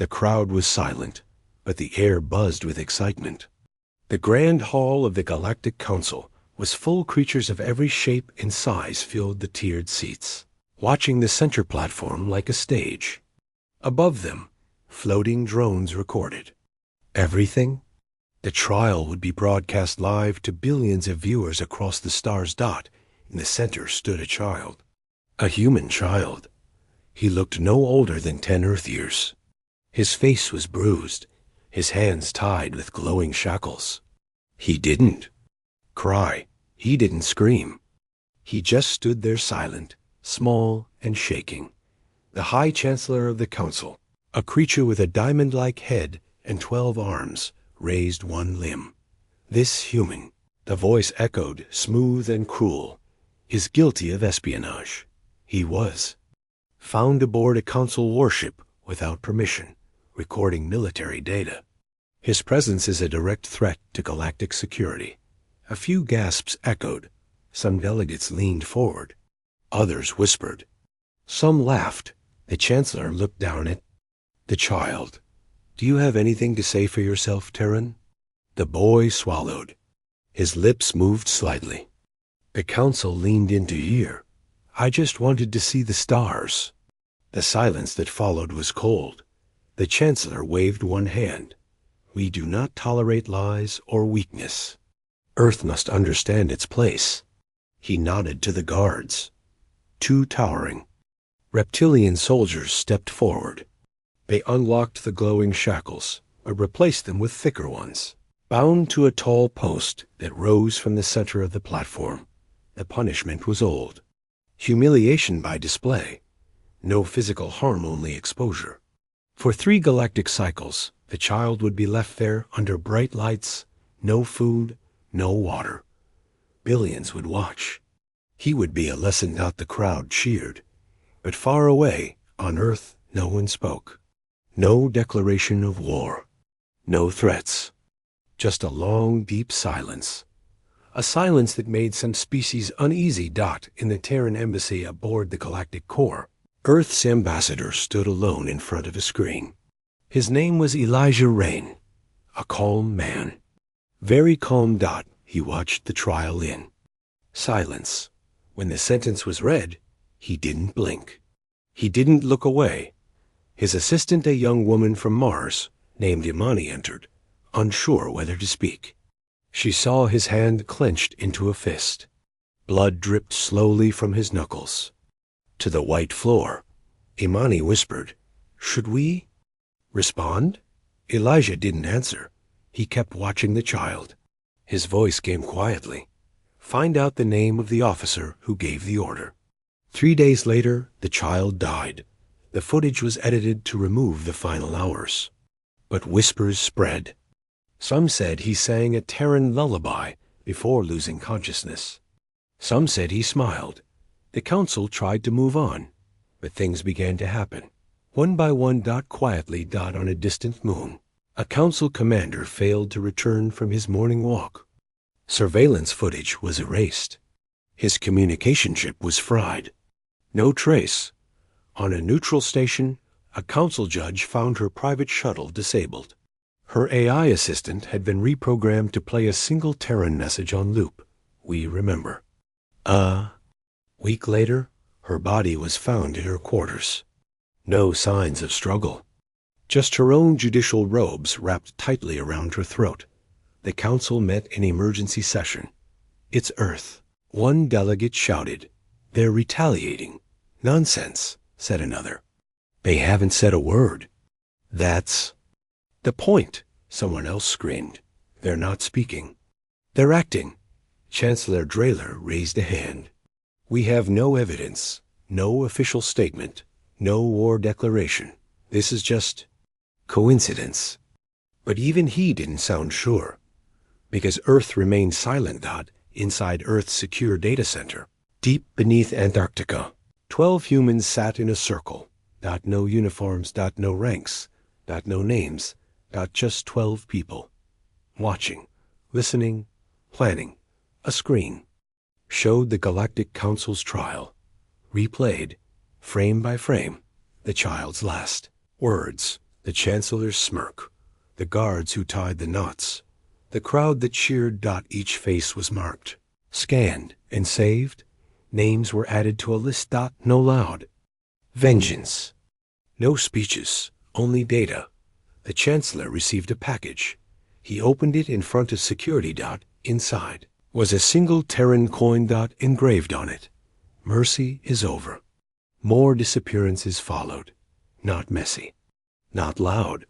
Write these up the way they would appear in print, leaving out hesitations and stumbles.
The crowd was silent, but the air buzzed with excitement. The grand hall of the Galactic Council was full. Creatures of every shape and size filled the tiered seats, watching the center platform like a stage. Above them, floating drones recorded everything. The trial would be broadcast live to billions of viewers across the star's dot. In the center stood a child. A human child. He looked no older than 10 Earth years. His face was bruised, his hands tied with glowing shackles. He didn't cry. He didn't scream. He just stood there silent, small and shaking. The High Chancellor of the Council, a creature with a diamond-like head and 12 arms, raised one limb. This human, the voice echoed, smooth and cruel, is guilty of espionage. He was found aboard a council warship without permission, recording military data. His presence is a direct threat to galactic security. A few gasps echoed. Some delegates leaned forward. Others whispered. Some laughed. The Chancellor looked down at the child. Do you have anything to say for yourself, Terran? The boy swallowed. His lips moved slightly. The council leaned into ear. I just wanted to see the stars. The silence that followed was cold. The Chancellor waved one hand. We do not tolerate lies or weakness. Earth must understand its place. He nodded to the guards. 2 towering reptilian soldiers stepped forward. They unlocked the glowing shackles, but replaced them with thicker ones, bound to a tall post that rose from the center of the platform. The punishment was old. Humiliation by display. No physical harm, only exposure. For 3 galactic cycles, the child would be left there under bright lights, no food, no water. Billions would watch. He would be a lesson. The crowd cheered. But far away, on Earth, no one spoke. No declaration of war. No threats. Just a long, deep silence. A silence that made some species uneasy. In the Terran embassy aboard the Galactic Core, Earth's ambassador stood alone in front of a screen. His name was Elijah Rain, a calm man. Very calm. He watched the trial in silence. When the sentence was read, he didn't blink. He didn't look away. His assistant, a young woman from Mars, named Imani, entered, unsure whether to speak. She saw his hand clenched into a fist. Blood dripped slowly from his knuckles. To the white floor, Imani whispered, Should we respond? Elijah didn't answer. He kept watching the child. His voice came quietly. Find out the name of the officer who gave the order. 3 days later, the child died. The footage was edited to remove the final hours. But whispers spread. Some said he sang a Terran lullaby before losing consciousness. Some said he smiled. The council tried to move on, but things began to happen. One by one. Quietly. On a distant moon, a council commander failed to return from his morning walk. Surveillance footage was erased. His communication chip was fried. No trace. On a neutral station, a council judge found her private shuttle disabled. Her AI assistant had been reprogrammed to play a single Terran message on loop. We remember. A week later, her body was found in her quarters. No signs of struggle. Just her own judicial robes wrapped tightly around her throat. The council met in emergency session. It's Earth. One delegate shouted. They're retaliating. Nonsense, said another. They haven't said a word. That's the point, someone else screamed. They're not speaking. They're acting. Chancellor Drayler raised a hand. We have no evidence, no official statement, no war declaration. This is just coincidence. But even he didn't sound sure, because Earth remained silent. Inside Earth's secure data center, deep beneath Antarctica, 12 humans sat in a circle. No uniforms. No ranks. No names. Just 12 people. Watching, listening, planning. A screen showed the Galactic Council's trial, replayed, frame by frame, the child's last words, The Chancellor's smirk, the guards who tied the knots, the crowd that cheered. Each face was marked, scanned, and saved. Names were added to a list. No loud. Vengeance. No speeches, only data. The Chancellor received a package. He opened it in front of security. Inside was a single Terran coin. Engraved on it. Mercy is over. More disappearances followed. Not messy. Not loud.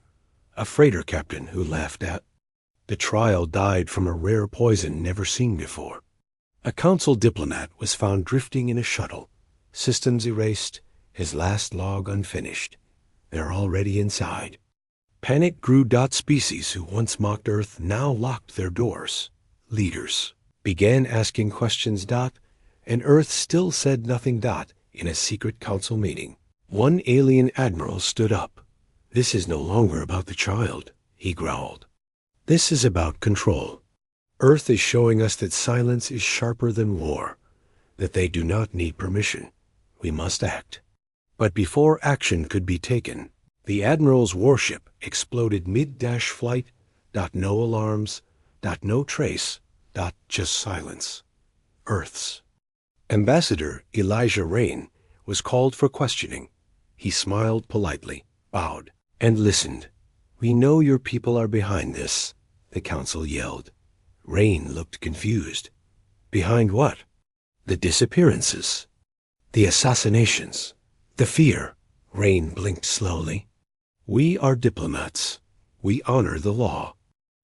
A freighter captain who laughed at. The trial died from a rare poison never seen before. A council diplomat was found drifting in a shuttle. Systems erased, his last log unfinished. They're already inside. Panic grew. Species who once mocked Earth now locked their doors. Leaders began asking questions. And Earth still said nothing. In a secret council meeting, one alien admiral stood up. "This is no longer about the child," he growled. "This is about control. Earth is showing us that silence is sharper than war, that they do not need permission. We must act." But before action could be taken, the Admiral's warship exploded mid-flight. No alarms. No trace. Just silence. Earth's. Ambassador Elijah Rain was called for questioning. He smiled politely, bowed, and listened. "We know your people are behind this," the council yelled. Rain looked confused. Behind what? The disappearances. The assassinations. The fear. Rain blinked slowly. "We are diplomats. We honor the law.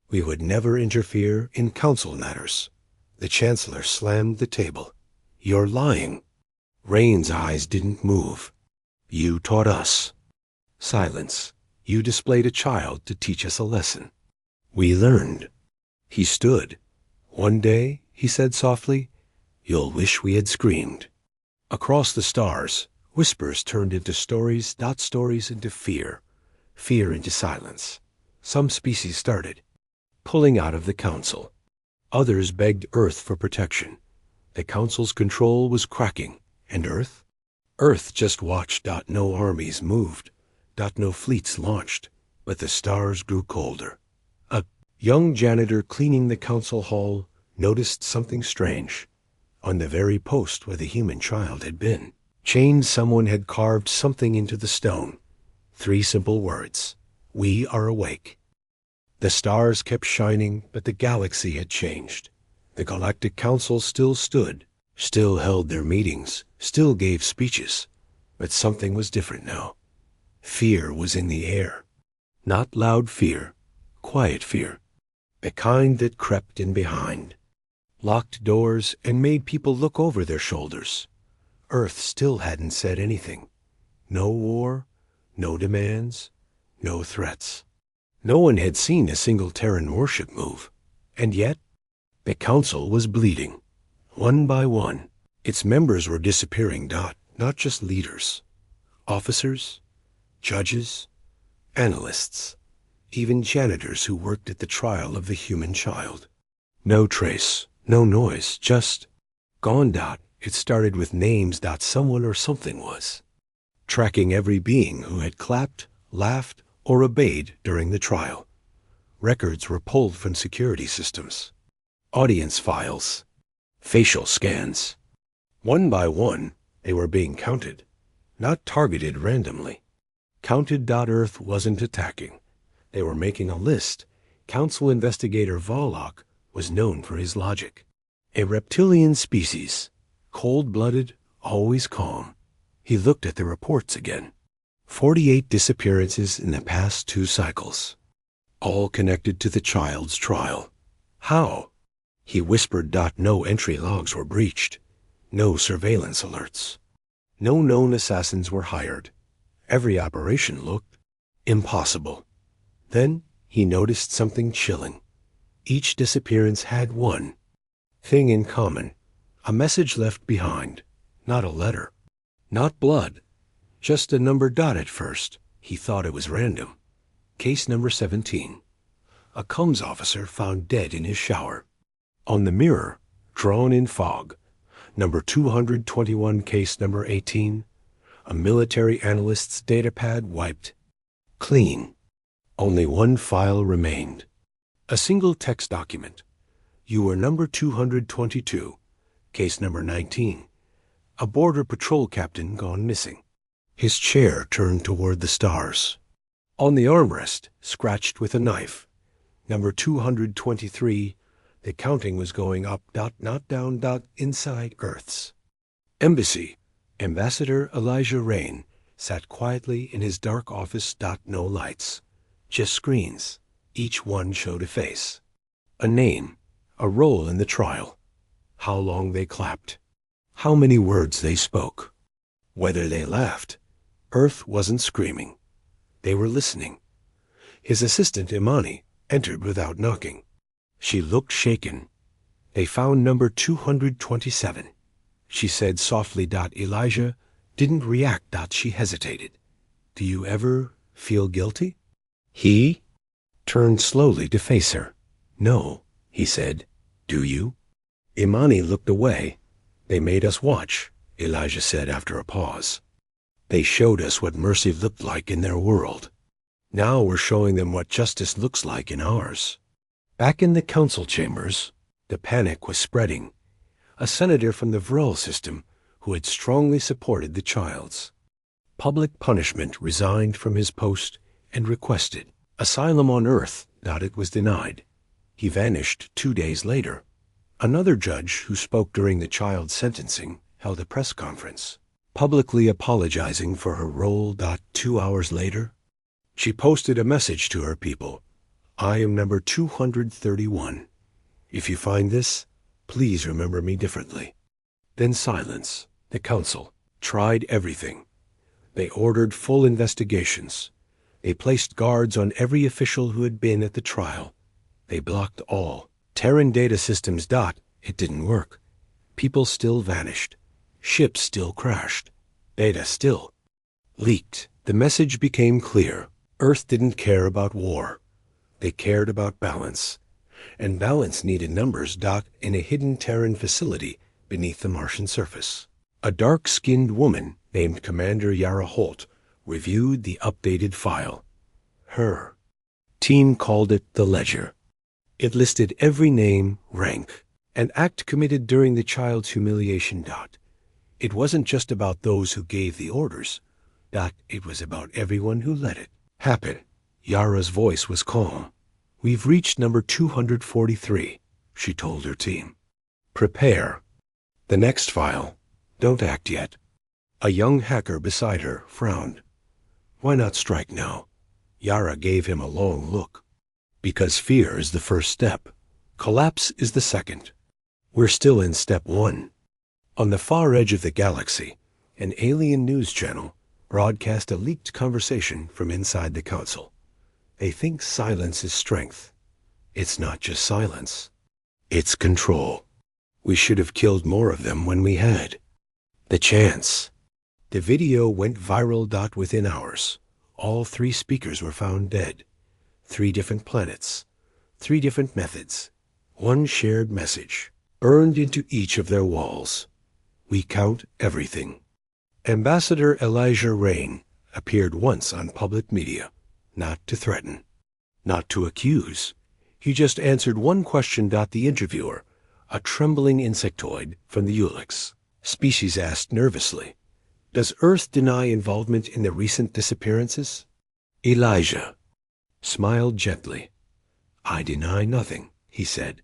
We would never interfere in council matters." The Chancellor slammed the table. "You're lying." Rain's eyes didn't move. "You taught us." Silence. "You displayed a child to teach us a lesson." "We learned." He stood. "One day," he said softly, "you'll wish we had screamed." Across the stars, whispers turned into stories. Stories into fear. Fear into silence. Some species started pulling out of the council. Others begged Earth for protection. The council's control was cracking. And Earth? Earth just watched. No armies moved. No fleets launched. But the stars grew colder. A young janitor cleaning the council hall noticed something strange. On the very post where the human child had been, chained, someone had carved something into the stone. 3 simple words. "We are awake." The stars kept shining, but the galaxy had changed. The Galactic Council still stood, still held their meetings, still gave speeches, but something was different now. Fear was in the air. Not loud fear, quiet fear, the kind that crept in behind, locked doors and made people look over their shoulders. Earth still hadn't said anything. No war, no demands, no threats. No one had seen a single Terran warship move, and yet the council was bleeding. One by one, its members were disappearing. Not just leaders, officers, judges, analysts, even janitors who worked at the trial of the human child. No trace, no noise, just gone. It started with names. Someone or something was tracking every being who had clapped, laughed, or obeyed during the trial. Records were pulled from security systems, audience files, facial scans. One by one, they were being counted, not targeted randomly. Counted. Earth wasn't attacking. They were making a list. Council investigator Volok was known for his logic. A reptilian species, cold-blooded, always calm. He looked at the reports again. 48 disappearances in the past 2 cycles, all connected to the child's trial. How? He whispered. No entry logs were breached. No surveillance alerts. No known assassins were hired. Every operation looked impossible. Then he noticed something chilling. Each disappearance had one thing in common. A message left behind. Not a letter. Not blood. Just a number. At first, he thought it was random. Case number 17. A comms officer found dead in his shower. On the mirror, drawn in fog, number 221. Case number 18. A military analyst's datapad wiped. Clean. Only one file remained. A single text document. You were number 222, case number 19. A border patrol captain gone missing. His chair turned toward the stars. On the armrest, scratched with a knife, number 223, the counting was going up, not down, inside Earth's. Embassy. Ambassador Elijah Rain sat quietly in his dark office, no lights. Just screens. Each one showed a face. A name. A role in the trial. How long they clapped. How many words they spoke. Whether they laughed. Earth wasn't screaming. They were listening. His assistant, Imani, entered without knocking. She looked shaken. They found number 227. She said softly, Elijah didn't react. She hesitated. Do you ever feel guilty? He turned slowly to face her. No, he said. Do you? Imani looked away. They made us watch, Elijah said after a pause. They showed us what mercy looked like in their world. Now we're showing them what justice looks like in ours. Back in the council chambers, the panic was spreading. A senator from the Vril system who had strongly supported the child's public punishment resigned from his post and requested asylum on Earth. It was denied. He vanished 2 days later. Another judge who spoke during the child's sentencing held a press conference, publicly apologizing for her role. 2 hours later, she posted a message to her people. I am number 231. If you find this, please remember me differently. Then silence. The council tried everything. They ordered full investigations. They placed guards on every official who had been at the trial. They blocked all. Terran data systems. It didn't work. People still vanished. Ships still crashed. Data still leaked. The message became clear. Earth didn't care about war. They cared about balance. And balance needed numbers. In a hidden Terran facility beneath the Martian surface. A dark-skinned woman named Commander Yara Holt reviewed the updated file. Her team called it the Ledger. It listed every name, rank, and act committed during the child's humiliation. It wasn't just about those who gave the orders. It was about everyone who let it happen. Yara's voice was calm. We've reached number 243, she told her team. Prepare. The next file. Don't act yet. A young hacker beside her frowned. Why not strike now? Yara gave him a long look. Because fear is the first step. Collapse is the second. We're still in step 1. On the far edge of the galaxy, an alien news channel broadcast a leaked conversation from inside the council. They think silence is strength. It's not just silence. It's control. We should have killed more of them when we had the chance. The video went viral. Within hours, all 3 speakers were found dead. 3 different planets, 3 different methods, 1 shared message, burned into each of their walls. We count everything. Ambassador Elijah Rain appeared once on public media, not to threaten, not to accuse. He just answered one question. The interviewer, a trembling insectoid from the Ulix species, asked nervously, Does Earth deny involvement in the recent disappearances? Elijah smiled gently. I deny nothing, he said.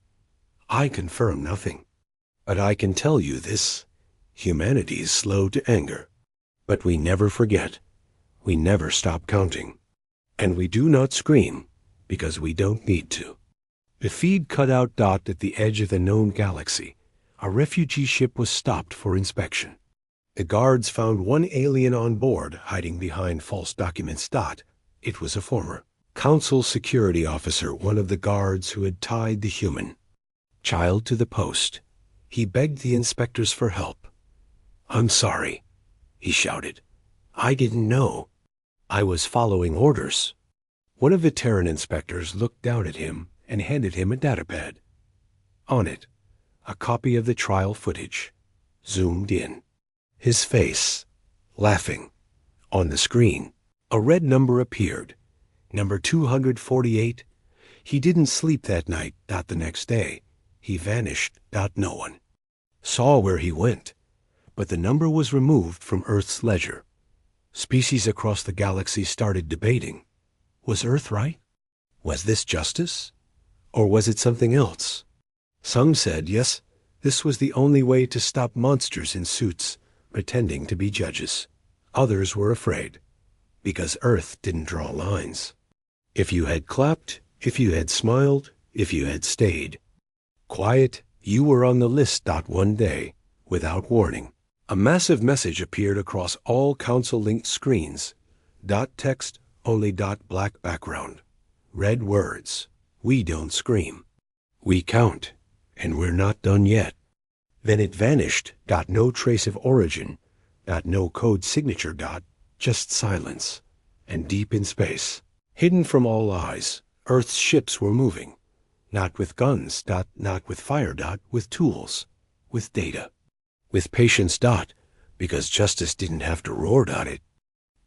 I confirm nothing. But I can tell you this. Humanity is slow to anger. But we never forget. We never stop counting. And we do not scream because we don't need to. The feed cut out. At the edge of the known galaxy, a refugee ship was stopped for inspection. The guards found 1 alien on board hiding behind false documents. It was a former Council security officer, one of the guards who had tied the human child to the post. He begged the inspectors for help. I'm sorry, he shouted. I didn't know. I was following orders. One of the Terran inspectors looked down at him and handed him a datapad. On it, a copy of the trial footage, zoomed in. His face, laughing. On the screen, a red number appeared. Number 248, he didn't sleep that night. The next day, he vanished. No one saw where he went, but the number was removed from Earth's ledger. Species across the galaxy started debating. Was Earth right? Was this justice? Or was it something else? Some said, yes, this was the only way to stop monsters in suits pretending to be judges. Others were afraid, because Earth didn't draw lines. If you had clapped, if you had smiled, if you had stayed quiet, you were on the list. One day, without warning, a massive message appeared across all council-linked screens. Text only. Black background. Red words. We don't scream. We count, and we're not done yet. Then it vanished. No trace of origin. No code signature. Just silence. And deep in space, hidden from all eyes, Earth's ships were moving. Not with guns. Not with fire. With tools. With data. With patience. Because justice didn't have to roar. It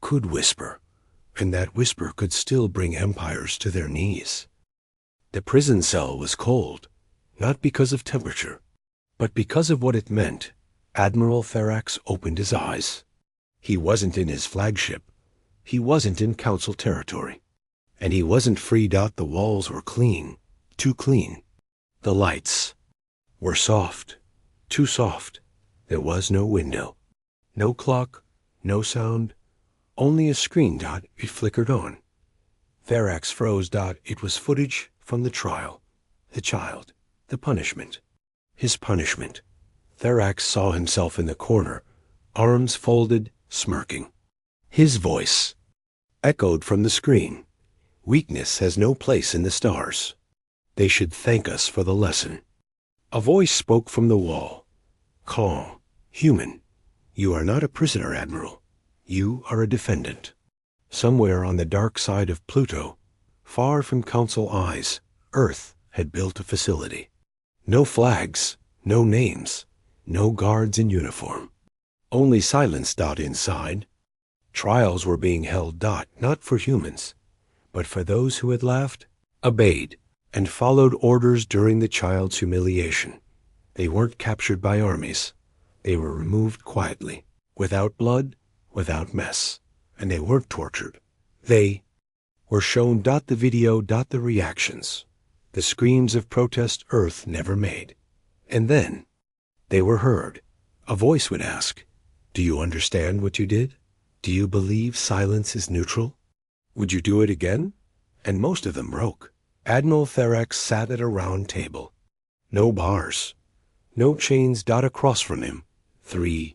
could whisper. And that whisper could still bring empires to their knees. The prison cell was cold, not because of temperature, but because of what it meant. Admiral Therax opened his eyes. He wasn't in his flagship. He wasn't in council territory. And he wasn't free. The walls were clean, too clean. The lights were soft, too soft. There was no window, no clock, no sound, only a screen. It flickered on. Therax froze. It was footage from the trial, the child, the punishment. His punishment. Therax saw himself in the corner, arms folded, smirking. His voice echoed from the screen. Weakness has no place in the stars. They should thank us for the lesson. A voice spoke from the wall. Calm, human. You are not a prisoner, Admiral. You are a defendant. Somewhere on the dark side of Pluto, far from council eyes, Earth had built a facility. No flags, no names, no guards in uniform. Only silence. Inside. Trials were being held. Not for humans, but for those who had laughed, obeyed, and followed orders during the child's humiliation. They weren't captured by armies. They were removed quietly, without blood, without mess. And they weren't tortured. They were shown. The video. The reactions. The screams of protest Earth never made. And then they were heard. A voice would ask, do you understand what you did? Do you believe silence is neutral? Would you do it again? And most of them broke. Admiral Therax sat at a round table. No bars. No chains. Across from him. 3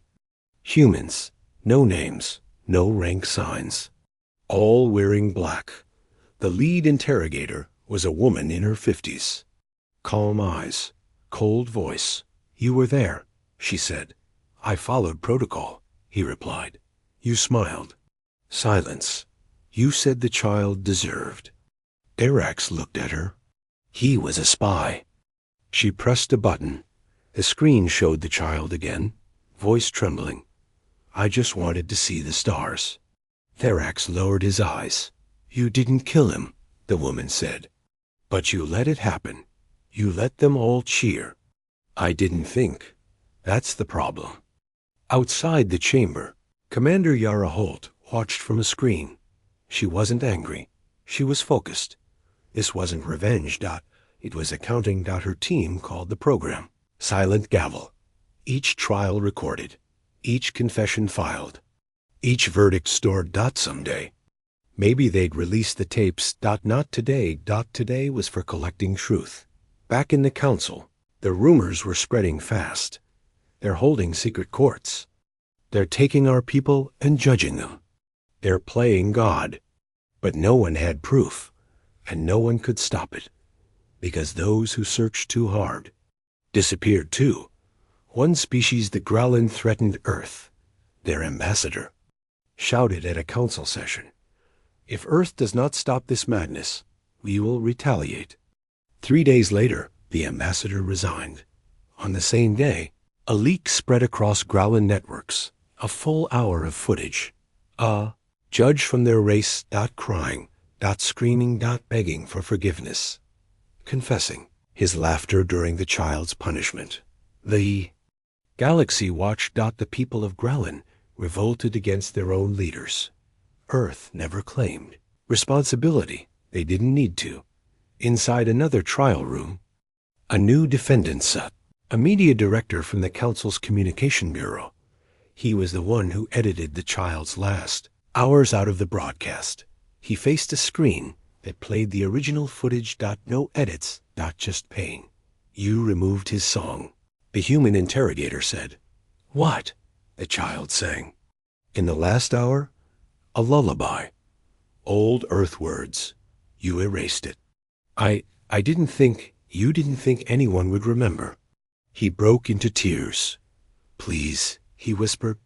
humans. No names. No rank signs. All wearing black. The lead interrogator was a woman in her 50s. Calm eyes. Cold voice. You were there, she said. I followed protocol, he replied. You smiled. Silence. You said the child deserved. Therax looked at her. He was a spy. She pressed a button. The screen showed the child again, voice trembling. I just wanted to see the stars. Therax lowered his eyes. You didn't kill him, the woman said. But you let it happen. You let them all cheer. I didn't think. That's the problem. Outside the chamber, Commander Yara Holt watched from a screen. She wasn't angry. She was focused. This wasn't revenge. It was accounting. Her team called the program. Silent gavel. Each trial recorded. Each confession filed. Each verdict stored. Someday. Maybe they'd release the tapes. Not today. Today was for collecting truth. Back in the council, the rumors were spreading fast. They're holding secret courts. They're taking our people and judging them. They're playing God. But no one had proof, and no one could stop it, because those who searched too hard disappeared too. One species, the Growlin, threatened Earth. Their ambassador shouted at a council session, if Earth does not stop this madness, we will retaliate. 3 days later, the ambassador resigned. On the same day, a leak spread across Growlin networks, a full hour of footage. A judge from their race, crying, screaming, begging for forgiveness, confessing his laughter during the child's punishment. The galaxy watched. The people of Grelin revolted against their own leaders. Earth never claimed responsibility. They didn't need to. Inside another trial room, a new defendant sat, a media director from the Council's Communication Bureau. He was the one who edited the child's last hours out of the broadcast. He faced a screen that played the original footage. No edits. Just pain. You removed his song. The human interrogator said. What? The child sang. In the last hour, a lullaby. Old Earth words. You erased it. I didn't think, you didn't think anyone would remember. He broke into tears. Please, he whispered.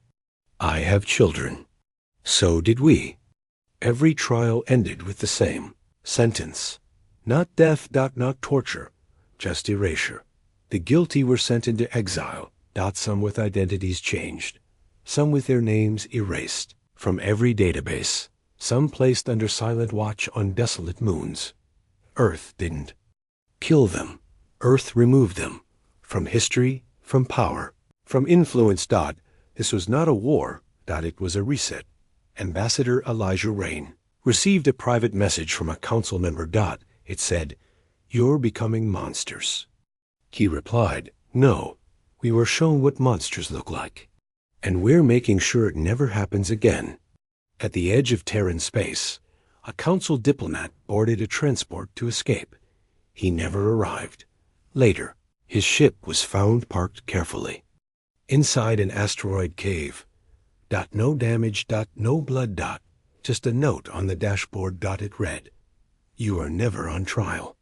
I have children. So did we. Every trial ended with the same sentence. Not death. Not torture. Just erasure. The guilty were sent into exile. Some with identities changed. Some with their names erased from every database. Some placed under silent watch on desolate moons. Earth didn't kill them. Earth removed them from history, from power, from influence. This was not a war. It was a reset. Ambassador Elijah Rain received a private message from a council member. It said, You're becoming monsters. He replied, No, we were shown what monsters look like, and we're making sure it never happens again. At the edge of Terran space, a council diplomat boarded a transport to escape. He never arrived. Later, his ship was found parked carefully inside an asteroid cave. No damage. No blood. Just a note on the dashboard. It read, You are never on trial.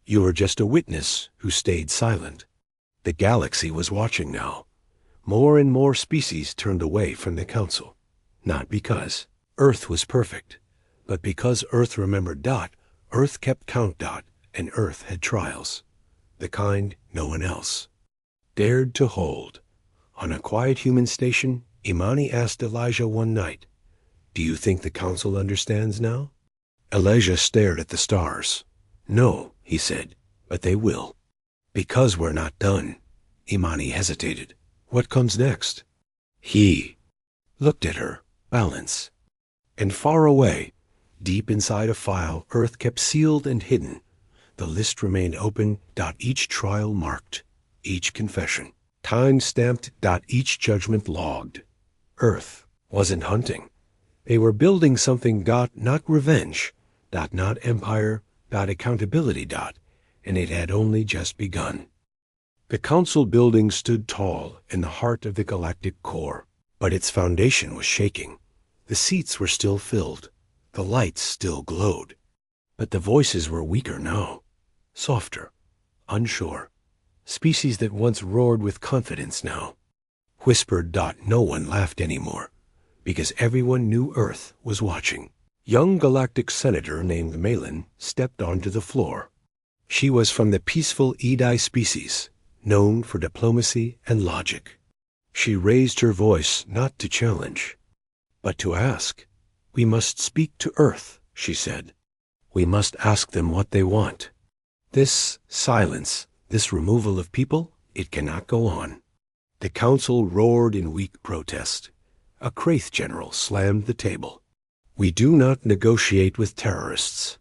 You are just a witness who stayed silent. The galaxy was watching now. More and more species turned away from the council. Not because Earth was perfect, but because Earth remembered. Earth kept count. And Earth had trials. The kind no one else dared to hold. On a quiet human station, Imani asked Elijah one night, Do you think the council understands now? Elijah stared at the stars. No, he said, but they will. Because we're not done. Imani hesitated. What comes next? He looked at her, balance. And far away, deep inside a file, Earth kept sealed and hidden. The list remained open. Each trial marked, each confession time-stamped. Each judgment logged. Earth wasn't hunting. They were building something. Not revenge. Not empire. Accountability. And it had only just begun. The council building stood tall in the heart of the galactic core, but its foundation was shaking. The seats were still filled. The lights still glowed. But the voices were weaker now, softer, unsure. Species that once roared with confidence now whispered. No one laughed anymore, because everyone knew Earth was watching. Young galactic senator named Malin stepped onto the floor. She was from the peaceful Edai species, known for diplomacy and logic. She raised her voice not to challenge, but to ask. We must speak to Earth, she said. We must ask them what they want. This silence, this removal of people, it cannot go on. The council roared in weak protest. A Kraith general slammed the table. We do not negotiate with terrorists.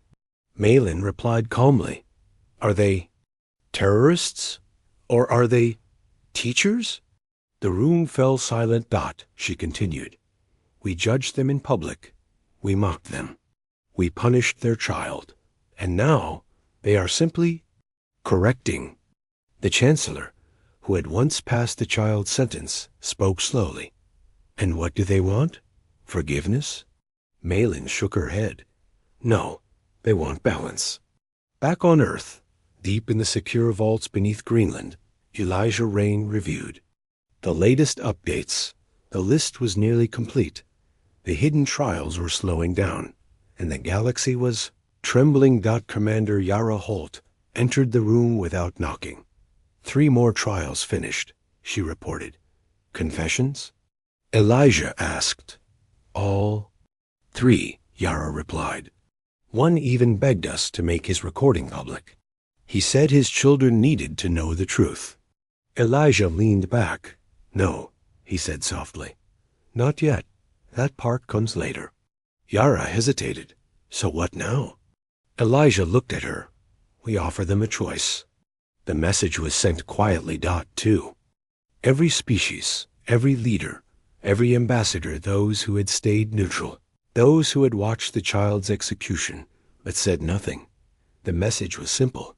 Malin replied calmly. Are they terrorists? Or are they teachers? The room fell silent. She continued. We judged them in public. We mocked them. We punished their child. And now they are simply correcting. The chancellor, who had once passed the child's sentence, spoke slowly. And what do they want? Forgiveness? Malin shook her head. No, they want balance. Back on Earth, deep in the secure vaults beneath Greenland, Elijah Rain reviewed the latest updates. The list was nearly complete. The hidden trials were slowing down, and the galaxy was trembling. Commander Yara Holt entered the room without knocking. 3 more trials finished, she reported. Confessions? Elijah asked. All 3, Yara replied. One even begged us to make his recording public. He said his children needed to know the truth. Elijah leaned back. "No," he said softly. "Not yet. That part comes later." Yara hesitated. "So what now?" Elijah looked at her. "We offer them a choice." The message was sent quietly, too. Every species, every leader, every ambassador, those who had stayed neutral, those who had watched the child's execution, but said nothing. The message was simple.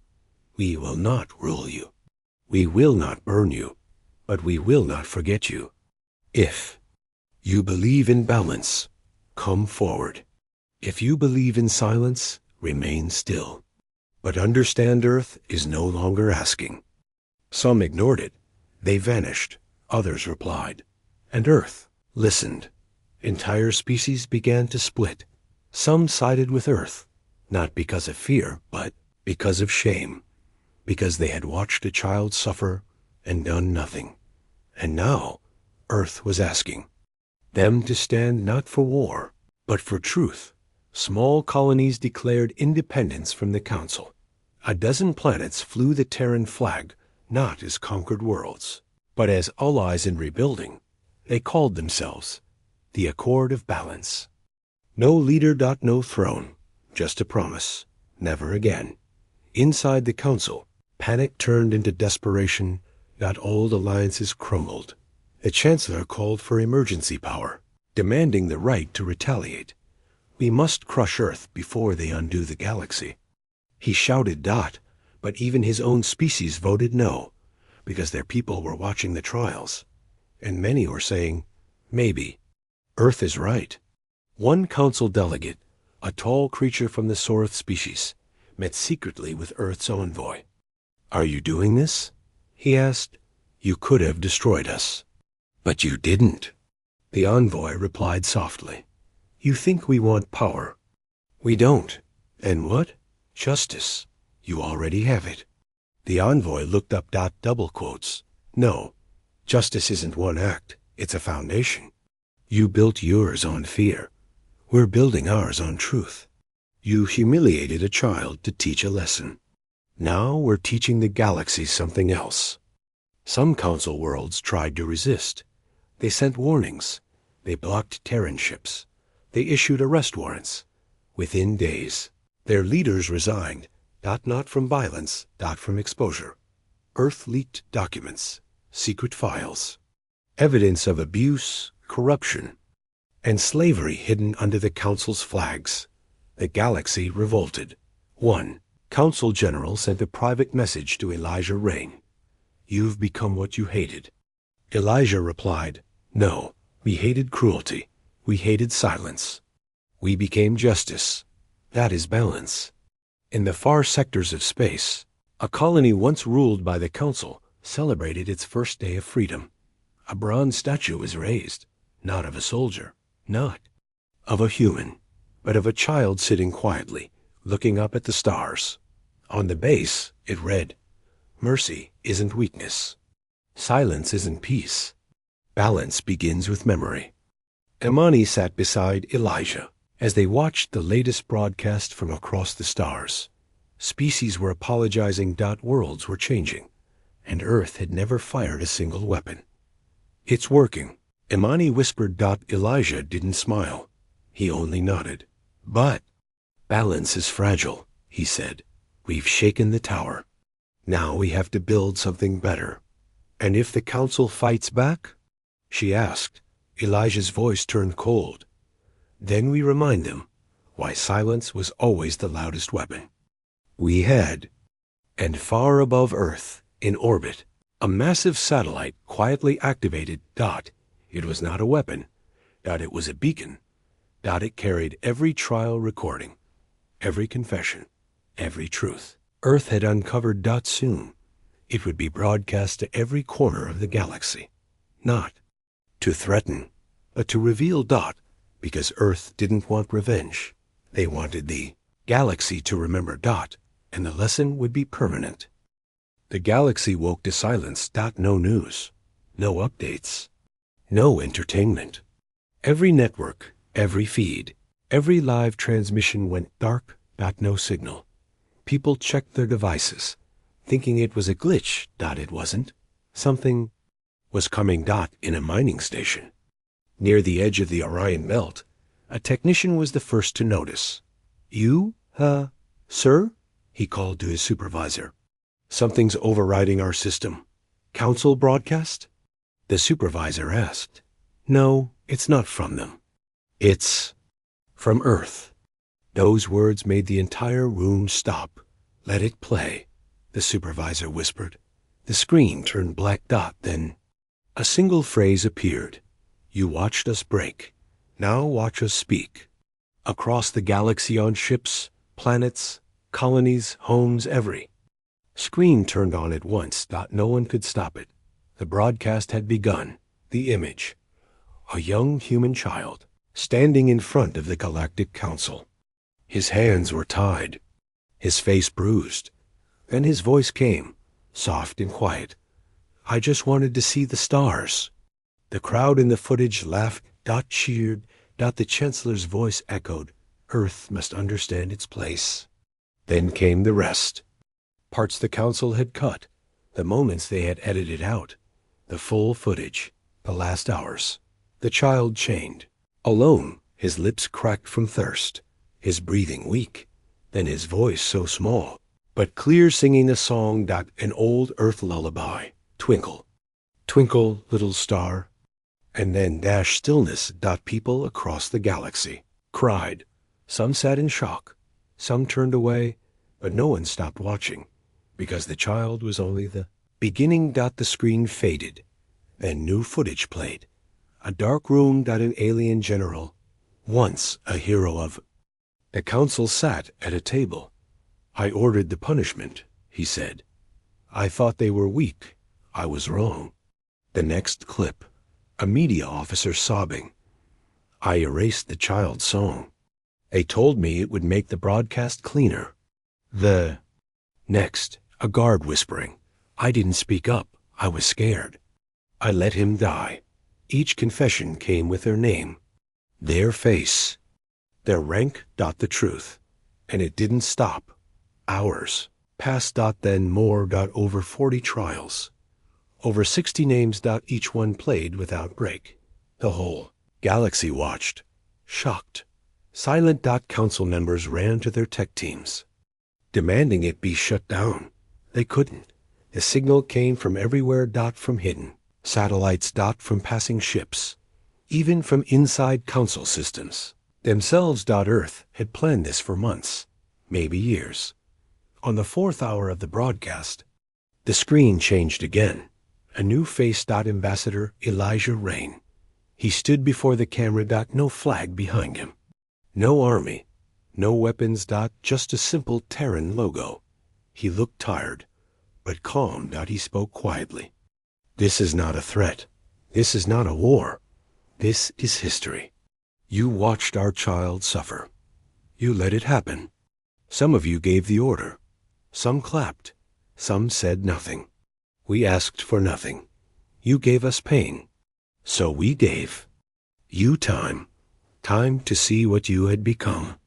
We will not rule you. We will not burn you, but we will not forget you. If you believe in balance, come forward. If you believe in silence, remain still. But understand Earth is no longer asking. Some ignored it. They vanished. Others replied. And Earth listened. Entire species began to split. Some sided with Earth, not because of fear, but because of shame. Because they had watched a child suffer and done nothing. And now Earth was asking them to stand not for war, but for truth. Small colonies declared independence from the Council. A dozen planets flew the Terran flag, not as conquered worlds, but as allies in rebuilding. They called themselves the Accord of Balance. No leader, no throne, just a promise. Never again. Inside the Council, panic turned into desperation. Old alliances crumbled. The Chancellor called for emergency power, demanding the right to retaliate. We must crush Earth before they undo the galaxy. He shouted, but even his own species voted no, because their people were watching the trials. And many were saying, maybe. Earth is right. One council delegate, a tall creature from the Sorth species, met secretly with Earth's envoy. "Are you doing this?" he asked. "You could have destroyed us." "But you didn't." The envoy replied softly. "You think we want power. We don't. And what? Justice. You already have it." The envoy looked up, double quotes. "No, justice isn't one act. It's a foundation. You built yours on fear. We're building ours on truth. You humiliated a child to teach a lesson. Now we're teaching the galaxy something else." Some council worlds tried to resist. They sent warnings. They blocked Terran ships. They issued arrest warrants. Within days, their leaders resigned, not from violence, from exposure. Earth leaked documents, secret files, evidence of abuse, corruption, and slavery hidden under the Council's flags. The galaxy revolted. One Council General sent a private message to Elijah Rain. "You've become what you hated." Elijah replied, "No, we hated cruelty. We hated silence. We became justice. That is balance." In the far sectors of space, a colony once ruled by the Council celebrated its first day of freedom. A bronze statue was raised, not of a soldier, not of a human, but of a child sitting quietly, looking up at the stars. On the base, it read, "Mercy isn't weakness. Silence isn't peace. Balance begins with memory." Imani sat beside Elijah as they watched the latest broadcast from across the stars. Species were apologizing. Worlds were changing, and Earth had never fired a single weapon. "It's working," Imani whispered. Elijah didn't smile. He only nodded. "But balance is fragile," he said. "We've shaken the tower. Now we have to build something better." "And if the Council fights back?" she asked. Elijah's voice turned cold. "Then we remind them why silence was always the loudest weapon. We had." And far above Earth, in orbit, a massive satellite quietly activated. It was not a weapon. It was a beacon. It carried every trial recording, every confession, every truth Earth had uncovered. Soon, it would be broadcast to every corner of the galaxy. Not to threaten, but to reveal. Because Earth didn't want revenge. They wanted the galaxy to remember. And the lesson would be permanent. The galaxy woke to silence. No news, no updates, no entertainment. Every network, every feed, every live transmission went dark No signal. People checked their devices, thinking it was a glitch. It wasn't. Something was coming. In a mining station. Near the edge of the Orion Belt, a technician was the first to notice. You, sir? He called to his supervisor. Something's overriding our system. Council broadcast? The supervisor asked. No, it's not from them. It's from Earth. Those words made the entire room stop. Let it play, the supervisor whispered. The screen turned black. Then a single phrase appeared. You watched us break. Now watch us speak. Across the galaxy on ships, planets, colonies, homes, every screen turned on at once. No one could stop it. The broadcast had begun. The image. A young human child, standing in front of the Galactic Council. His hands were tied, his face bruised. Then his voice came, soft and quiet. I just wanted to see the stars. The crowd in the footage laughed, cheered. The Chancellor's voice echoed, Earth must understand its place. Then came the rest. Parts the Council had cut, the moments they had edited out, the full footage, the last hours. The child chained, alone, his lips cracked from thirst, his breathing weak, then his voice so small, but clear, singing a song. An old Earth lullaby. Twinkle, twinkle, little star. And then stillness. People across the galaxy cried. Some sat in shock, some turned away, but no one stopped watching, because the child was only the beginning. The screen faded, then new footage played. A dark room. An alien general, once a hero of the Council, sat at a table. I ordered the punishment, he said. I thought they were weak. I was wrong. The next clip, a media officer sobbing. I erased the child's song. They told me it would make the broadcast cleaner. The next, a guard whispering. I didn't speak up. I was scared. I let him die. Each confession came with their name, their face, their rank. The truth. And it didn't stop. Hours passed. Then more. Over 40 trials. Over 60 names. Each one played without break. The whole galaxy watched, shocked, silent. Council members ran to their tech teams, demanding it be shut down. They couldn't. The signal came from everywhere. From hidden satellites. From passing ships, even from inside Council systems themselves. Earth had planned this for months, maybe years. On the fourth hour of the broadcast, the screen changed again. A new face. Ambassador Elijah Rain. He stood before the camera. No flag behind him. No army. No weapons. Just a simple Terran logo. He looked tired, but calm. He spoke quietly. This is not a threat. This is not a war. This is history. You watched our child suffer. You let it happen. Some of you gave the order. Some clapped. Some said nothing. We asked for nothing. You gave us pain. So we gave you time. Time to see what you had become.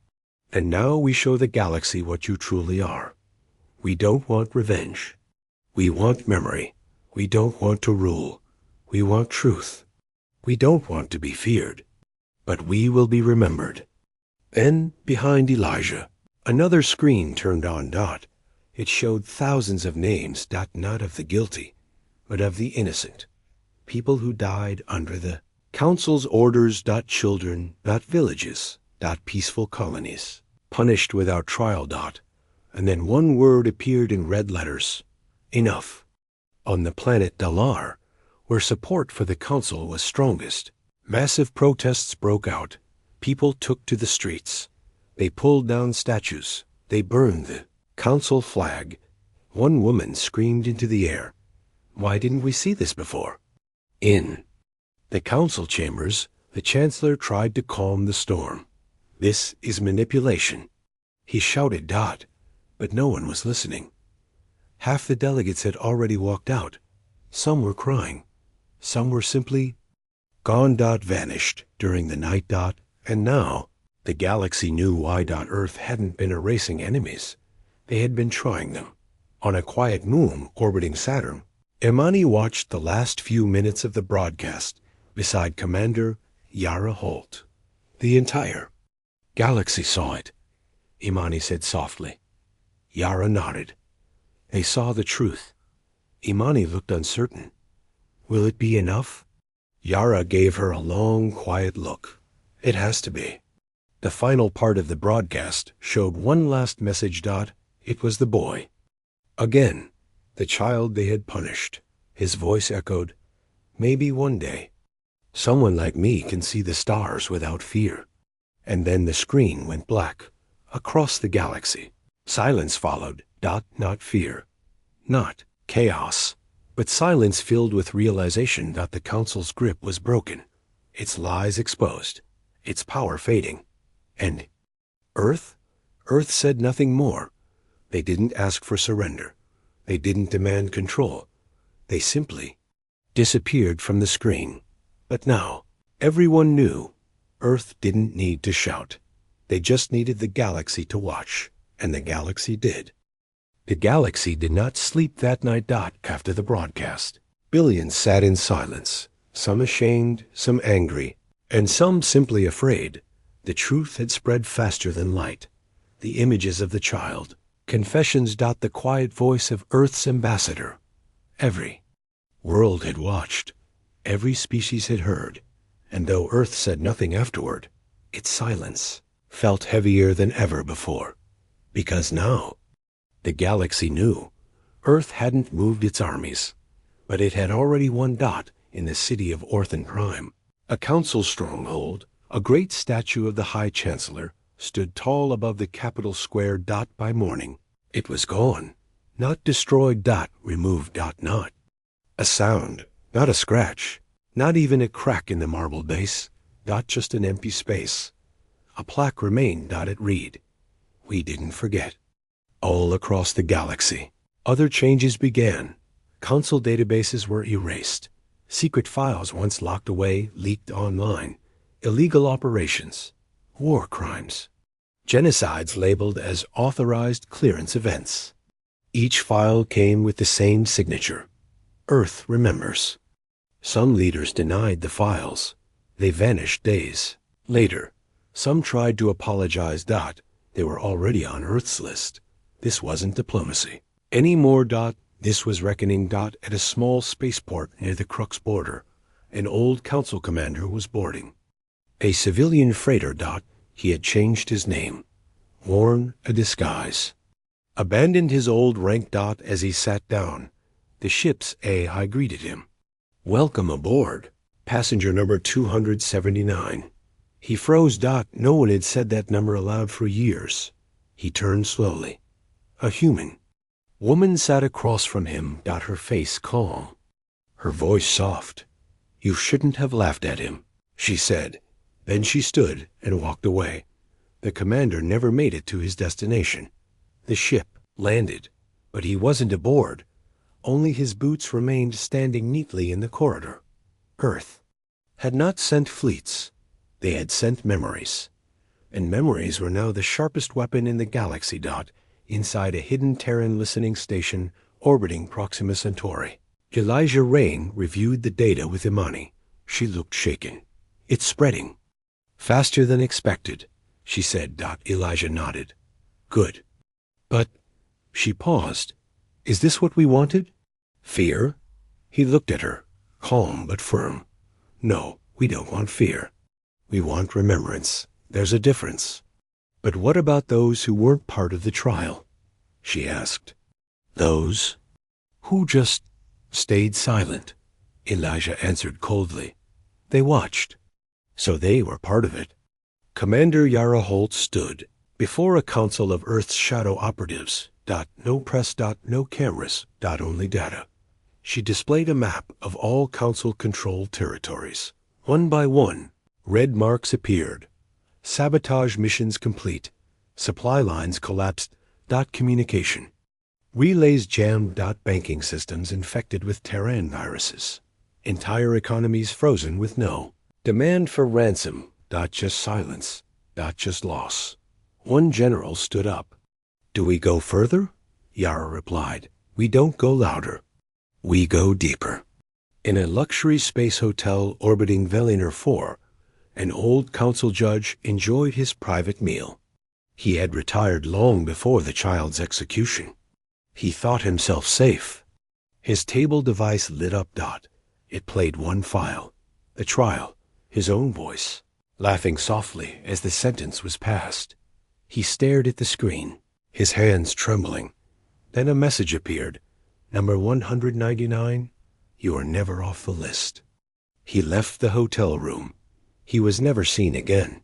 And now we show the galaxy what you truly are. We don't want revenge. We want memory. We don't want to rule. We want truth. We don't want to be feared. But we will be remembered. Then, behind Elijah, another screen turned on. It showed thousands of names. Not of the guilty, but of the innocent. People who died under the Council's orders. Children. Villages. Peaceful colonies. Punished without trial. And then one word appeared in red letters. Enough. On the planet Dalar, where support for the Council was strongest, massive protests broke out. People took to the streets. They pulled down statues. They burned the Council flag. One woman screamed into the air, "Why didn't we see this before?" In the Council chambers, the Chancellor tried to calm the storm. This is manipulation. He shouted. But no one was listening. Half the delegates had already walked out. Some were crying. Some were simply gone. Vanished during the night. And now The galaxy knew why Earth hadn't been erasing enemies. They had been trying them. On a quiet moon orbiting Saturn, Imani watched the last few minutes of the broadcast beside Commander Yara Holt. The entire galaxy saw it, Imani said softly. Yara nodded. They saw the truth. Imani looked uncertain. Will it be enough? Yara gave her a long, quiet look. It has to be. The final part of the broadcast showed one last message. It was the boy. Again, the child they had punished. His voice echoed, maybe one day, someone like me can see the stars without fear. And then the screen went black, across the galaxy. Silence followed. Not fear, not chaos, but silence filled with realization that the Council's grip was broken, its lies exposed, its power fading. And Earth? Earth said nothing more. They didn't ask for surrender. They didn't demand control. They simply disappeared from the screen. But now, everyone knew Earth didn't need to shout. They just needed the galaxy to watch, and the galaxy did. The galaxy did not sleep that night. After the broadcast, billions sat in silence, some ashamed, some angry, and some simply afraid. The truth had spread faster than light. The images of the child, confessions. The quiet voice of Earth's ambassador. Every world had watched. Every species had heard. And though Earth said nothing afterward, its silence felt heavier than ever before. Because now, the galaxy knew Earth hadn't moved its armies, but it had already won. In the city of Orthan Prime, a council stronghold, a great statue of the High Chancellor stood tall above the capital square. By morning, it was gone, not destroyed. Removed. Not a sound, not a scratch, not even a crack in the marble base. Just an empty space. A plaque remained. It read, "We didn't forget." All across the galaxy, other changes began. Council databases were erased. Secret files once locked away leaked online. Illegal operations, war crimes, genocides labeled as authorized clearance events. Each file came with the same signature. Earth remembers. Some leaders denied the files. They vanished days later. Some tried to apologize. They were already on Earth's list. This wasn't diplomacy anymore. This was reckoning. At a small spaceport near the Crux border, an old council commander was boarding a civilian freighter. He had changed his name, worn a disguise, abandoned his old rank. As he sat down, the ship's AI greeted him. "Welcome aboard, passenger number 279. He froze. No one had said that number aloud for years. He turned slowly. A human woman sat across from him. Her face calm, her voice soft. "You shouldn't have laughed at him," she said. Then she stood and walked away. The commander never made it to his destination. The ship landed, but he wasn't aboard. Only his boots remained standing neatly in the corridor. Earth had not sent fleets. They had sent memories. And memories were now the sharpest weapon in the galaxy. Inside a hidden Terran listening station orbiting Proxima Centauri. Elijah Rain reviewed the data with Imani. She looked shaken. "It's spreading. Faster than expected," she said. Elijah nodded. "Good. But," she paused, "is this what we wanted? Fear?" He looked at her, calm but firm. "No, we don't want fear. We want remembrance. There's a difference." "But what about those who weren't part of the trial?" she asked. "Those who just stayed silent," Elijah answered coldly. "They watched. So they were part of it." Commander Yara Holt stood before a council of Earth's shadow operatives. No press. No cameras. Only data. She displayed a map of all council-controlled territories. One by one, red marks appeared. Sabotage missions complete. Supply lines collapsed. Communication relays jammed. Banking systems infected with Terran viruses. Entire economies frozen with no demand for ransom. Just silence. not just loss. One general stood up. Do we go further? Yara replied. We don't go louder. We go deeper. In a luxury space hotel orbiting Veliner 4, an old council judge enjoyed his private meal. He had retired long before the child's execution. He thought himself safe. His table device lit up. It played one file, the trial, his own voice, laughing softly as the sentence was passed. He stared at the screen, his hands trembling. Then a message appeared. Number 199, you are never off the list. He left the hotel room. He was never seen again.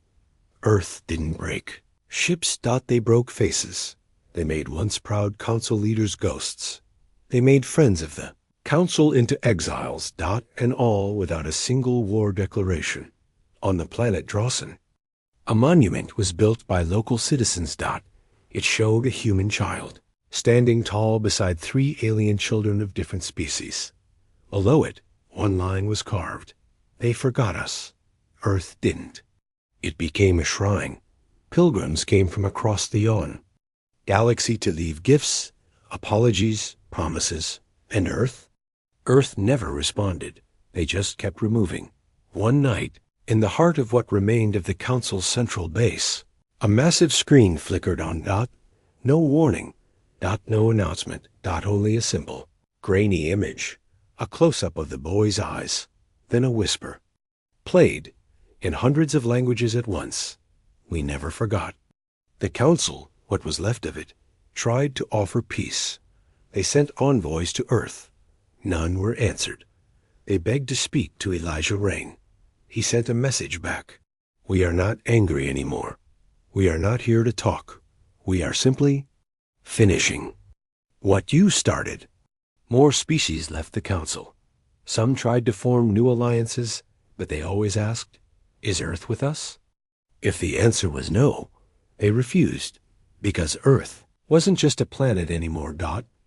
Earth didn't break. Ships. They broke faces. They made once proud council leaders ghosts. They made friends of the council into exiles. And all without a single war declaration. On the planet Drawson, a monument was built by local citizens. It showed a human child, standing tall beside 3 alien children of different species. Below it, one line was carved. They forgot us. Earth didn't. It became a shrine. Pilgrims came from across the yawn galaxy to leave gifts, apologies, promises. And Earth? Earth never responded. They just kept removing. One night, in the heart of what remained of the council's central base, a massive screen flickered on. No warning. No announcement. Only a simple, grainy image. A close-up of the boy's eyes. Then a whisper. Played, in hundreds of languages at once. We never forgot. The council, what was left of it, tried to offer peace. They sent envoys to Earth. None were answered. They begged to speak to Elijah Rain. He sent a message back. We are not angry anymore. We are not here to talk. We are simply finishing what you started. More species left the council. Some tried to form new alliances, but they always asked, is Earth with us? If the answer was no, they refused, because Earth wasn't just a planet anymore.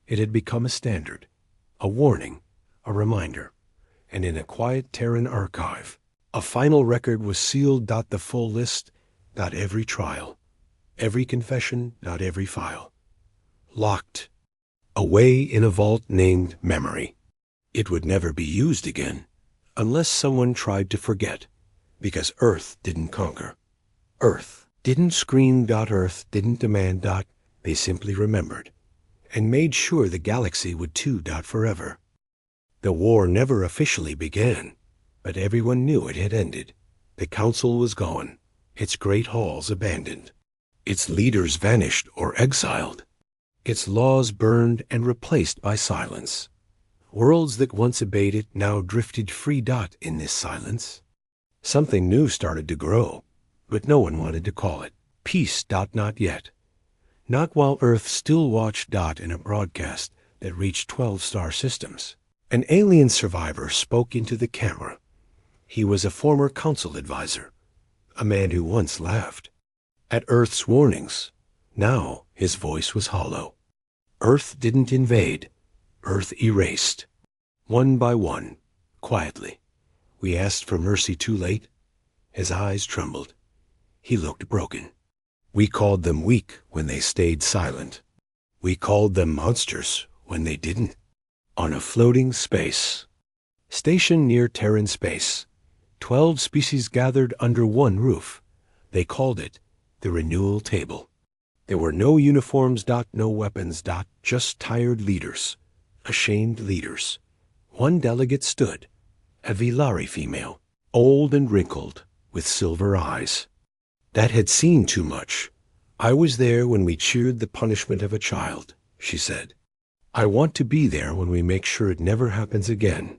It had become a standard, a warning, a reminder. And in a quiet Terran archive, a final record was sealed. The full list, every trial, every confession, every file. Locked away in a vault named Memory. It would never be used again, unless someone tried to forget, because Earth didn't conquer. Earth didn't scream. Earth didn't demand. They simply remembered, and made sure the galaxy would too. Forever. The war never officially began, but everyone knew it had ended. The council was gone, its great halls abandoned, its leaders vanished or exiled, its laws burned and replaced by silence. Worlds that once obeyed it now drifted free. In this silence, something new started to grow, but no one wanted to call it peace. Not yet. Not while Earth still watched. In a broadcast that reached 12 star systems, an alien survivor spoke into the camera. He was a former council advisor, a man who once laughed at Earth's warnings. Now his voice was hollow. Earth didn't invade. Earth erased. One by one, quietly. We asked for mercy too late. His eyes trembled. He looked broken. We called them weak when they stayed silent. We called them monsters when they didn't. On a floating space station near Terran space, 12 species gathered under one roof. They called it the renewal table. There were no uniforms. No weapons. Just tired leaders, ashamed leaders. One delegate stood, a Vilari female, old and wrinkled, with silver eyes, that had seen too much. I was there when we cheered the punishment of a child, she said. I want to be there when we make sure it never happens again.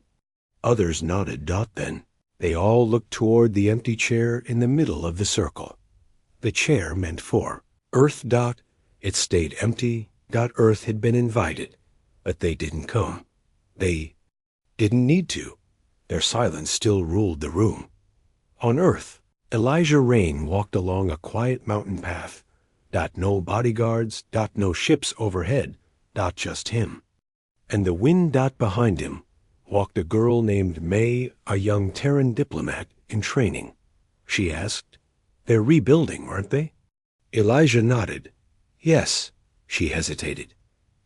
Others nodded. Then they all looked toward the empty chair in the middle of the circle. The chair meant for Earth. It stayed empty. Earth had been invited, but they didn't come. They didn't need to. Their silence still ruled the room. On Earth, Elijah Rain walked along a quiet mountain path. No bodyguards. No ships overhead. Just him. And the wind. Behind him walked a girl named May, a young Terran diplomat in training. She asked, They're rebuilding, aren't they? Elijah nodded. Yes. She hesitated.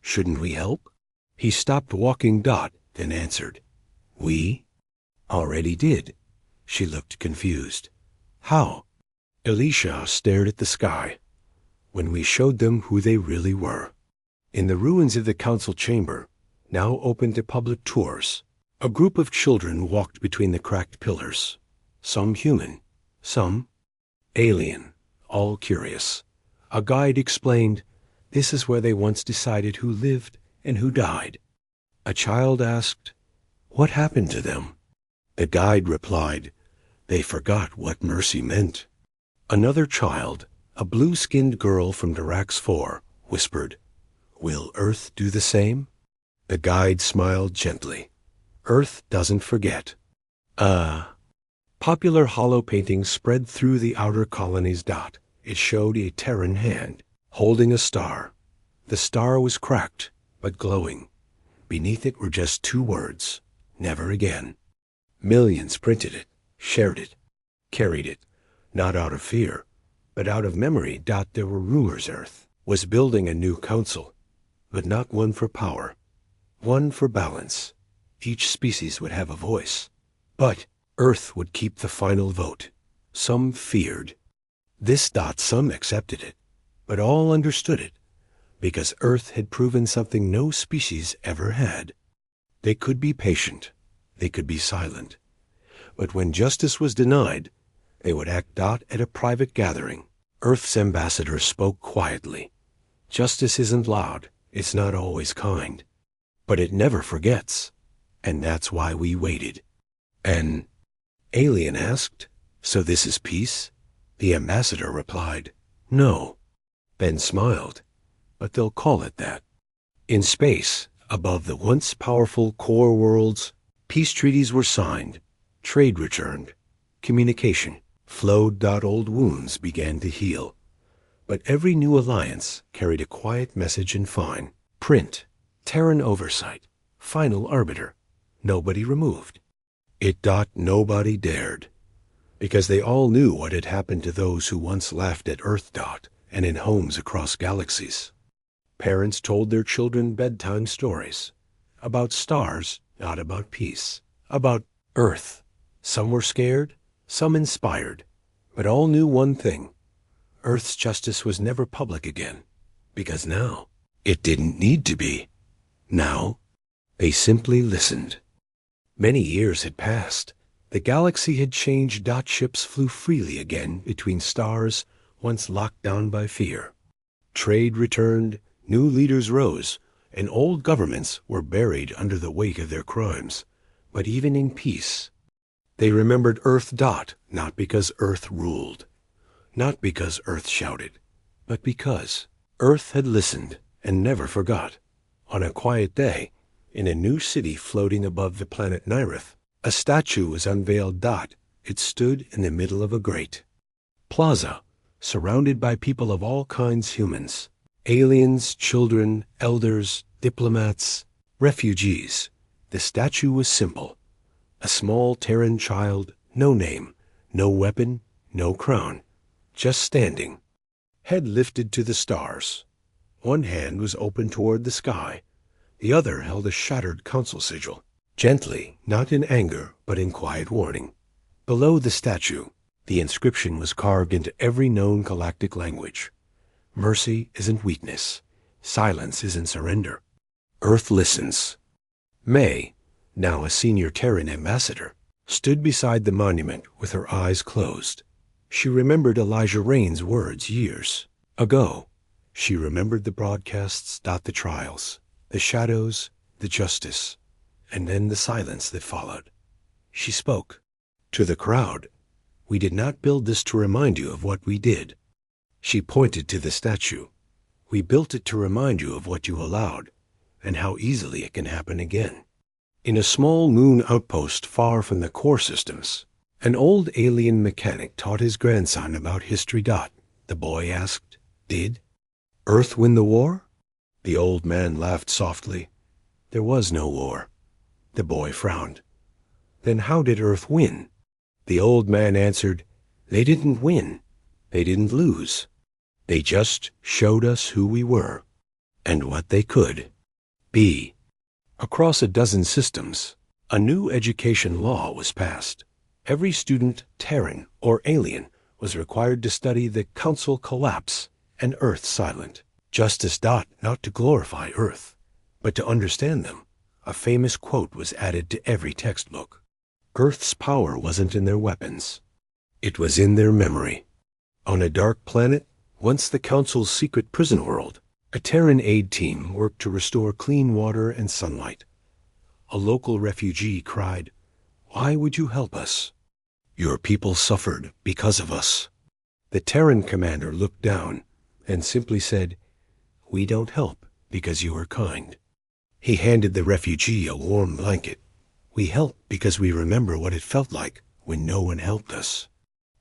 Shouldn't we help? He stopped walking Dot, then answered. We? Already did. She looked confused. How? Elisha stared at the sky. When we showed them who they really were. In the ruins of the council chamber, now open to public tours, a group of children walked between the cracked pillars. Some human, some alien, all curious. A guide explained, this is where they once decided who lived and who died. A child asked, what happened to them? The guide replied, they forgot what mercy meant. Another child, a blue-skinned girl from Dirax 4, whispered, will Earth do the same? The guide smiled gently. Earth doesn't forget. Popular hollow paintings spread through the outer colony's dot. It showed a Terran hand, holding a star. The star was cracked, but glowing. Beneath it were just 2 words, never again. Millions printed it, shared it, carried it, not out of fear, but out of memory. There were rumors Earth was building a new council, but not one for power, one for balance. Each species would have a voice, but Earth would keep the final vote. Some feared. This some accepted it, but all understood it, because Earth had proven something no species ever had. They could be patient, they could be silent, but when justice was denied, they would act at a private gathering. Earth's ambassador spoke quietly. Justice isn't loud, it's not always kind, but it never forgets, and that's why we waited. An alien asked, so this is peace? The ambassador replied, no. Ben smiled, but they'll call it that. In space, above the once powerful core worlds, peace treaties were signed, trade returned, communication flowed. Old wounds began to heal. But every new alliance carried a quiet message in fine print, Terran oversight, final arbiter, nobody removed. Nobody dared, because they all knew what had happened to those who once laughed at Earth. And in homes across galaxies. Parents told their children bedtime stories about stars, not about peace, about Earth. Some were scared, some inspired, but all knew one thing. Earth's justice was never public again, because now it didn't need to be. Now, they simply listened. Many years had passed. The galaxy had changed. Ships flew freely again between stars once locked down by fear. Trade returned, new leaders rose, and old governments were buried under the weight of their crimes. But even in peace, they remembered Earth. Not because Earth ruled, not because Earth shouted, but because Earth had listened and never forgot. On a quiet day, in a new city floating above the planet Nyrith, a statue was unveiled. It stood in the middle of a great plaza, surrounded by people of all kinds, humans, aliens, children, elders, diplomats, refugees. The statue was simple. A small Terran child, no name, no weapon, no crown, just standing, head lifted to the stars. One hand was open toward the sky. The other held a shattered council sigil, gently, not in anger, but in quiet warning. Below the statue, the inscription was carved into every known galactic language. Mercy isn't weakness. Silence isn't surrender. Earth listens. May, now a senior Terran ambassador, stood beside the monument with her eyes closed. She remembered Elijah Rain's words years ago. She remembered the broadcasts, the trials, the shadows, the justice, and then the silence that followed. She spoke to the crowd. We did not build this to remind you of what we did. She pointed to the statue. We built it to remind you of what you allowed, and how easily it can happen again. In a small moon outpost far from the core systems, an old alien mechanic taught his grandson about history. The boy asked, did Earth win the war? The old man laughed softly. There was no war. The boy frowned. Then how did Earth win? The old man answered, they didn't win. They didn't lose. They just showed us who we were and what they could be. Across a dozen systems, a new education law was passed. Every student, Terran or alien, was required to study the Council collapse and Earth silent. Justice. Not to glorify Earth, but to understand them. A famous quote was added to every textbook. Earth's power wasn't in their weapons. It was in their memory. On a dark planet, once the Council's secret prison world, a Terran aid team worked to restore clean water and sunlight. A local refugee cried, "Why would you help us? Your people suffered because of us." The Terran commander looked down and simply said, "We don't help because you are kind." He handed the refugee a warm blanket. "We help because we remember what it felt like when no one helped us."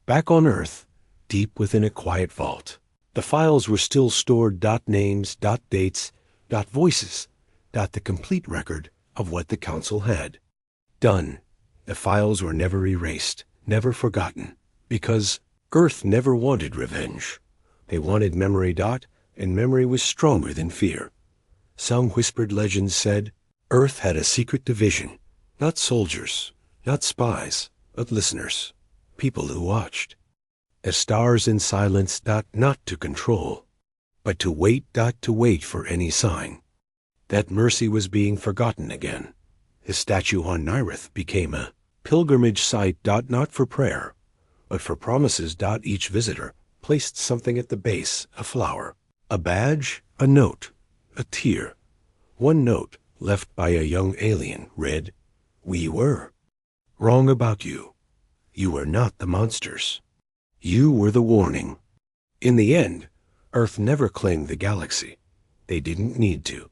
Back on Earth, deep within a quiet vault, the files were still stored. Names, dates, voices, the complete record of what the Council had done. The files were never erased, never forgotten, because Earth never wanted revenge. They wanted memory. And memory was stronger than fear. Some whispered legends said Earth had a secret division, not soldiers, not spies, but listeners, people who watched. As stars in silence. Not to control, but to wait. To wait for any sign that mercy was being forgotten again. His statue on Nyrith became a pilgrimage site. Not for prayer, but for promises. Each visitor placed something at the base, a flower, a badge, a note, a tear. One note, left by a young alien, read, "We were wrong about you. You were not the monsters. You were the warning." In the end, Earth never claimed the galaxy. They didn't need to.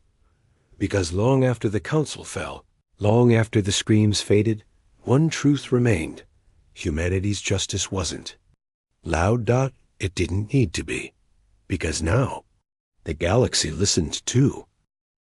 Because long after the Council fell, long after the screams faded, one truth remained. Humanity's justice wasn't loud. It didn't need to be. Because now, the galaxy listened too.